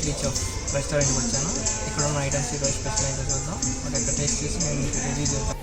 Three chef రెస్టారెంట్కి వచ్చాను. ఇక్కడ ఉన్న ఐటమ్స్ ఈరోజు స్పెషల్ ఏంటో చూద్దాం. ఒక టేస్ట్ చేసి నేను మీకు రివ్యూ చేద్దాం.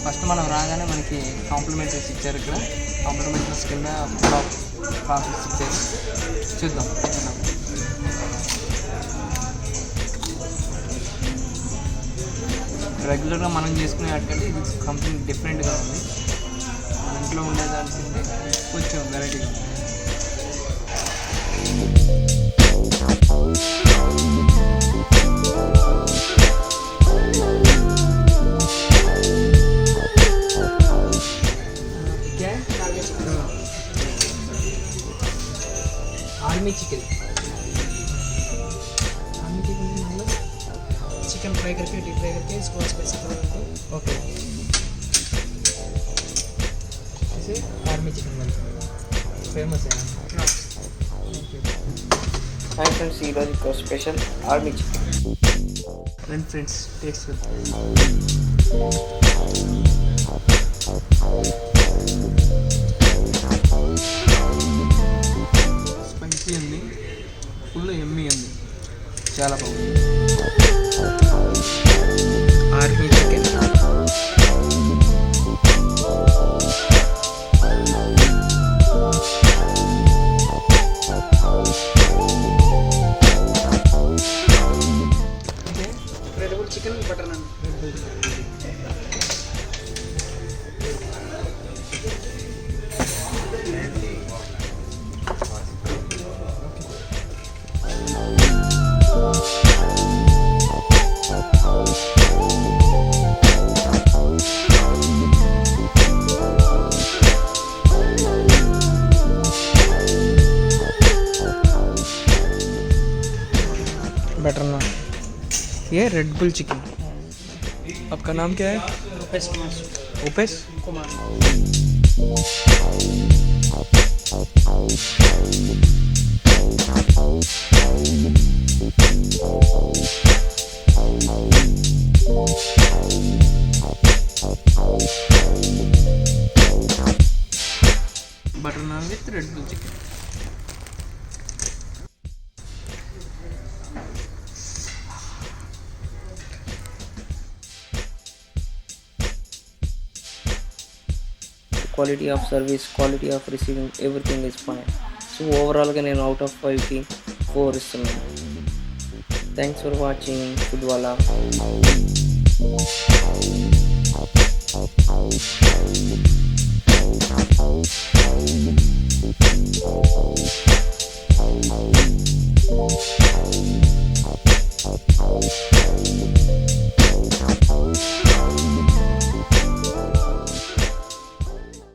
ఫస్ట్ మనం రాగానే మనకి కాంప్లిమెంటరీస్ ఇచ్చారు. ఇక్కడ కాంప్లిమెంటరీస్ కింద ప్రాసెస్ ఇచ్చారు. చూద్దాం. రెగ్యులర్గా మనం చేసుకునే వాటికంటే ఇది సంథింగ్ డిఫరెంట్గా ఉంది. మనం దాంట్లో ఉండేదానికంటే కొంచెం వెరైటీగా ఉంది. आर्मी चिकन चिकन फ्राई करके डीप फ्राई करके इसको स्पाइसी करके ओके इसे आर्मी चिकन बनता फेमस है ना. हाय फ्रेंड्स ఈ రోజు ఒక స్పెషల్ ఆర్మీ చికెన్ రండి ఫ్రెండ్స్ టేస్ట్ చేద్దాం. స్పైసీ ఉంది, ఫుల్ ఎమ్మీ ఉంది, చాలా బాగుంది. Army chicken Redbull chicken butter naan. Butter naan. ये रेडबुल चिकन. आपका नाम क्या है? Rupees Kumar. Upesh Kumar. Butter naan with Red Bull chicken. Quality of service, quality of receiving, everything is fine. So overall ga nenu out of 5 ki 4 istunanu. Thanks for watching FoodWala.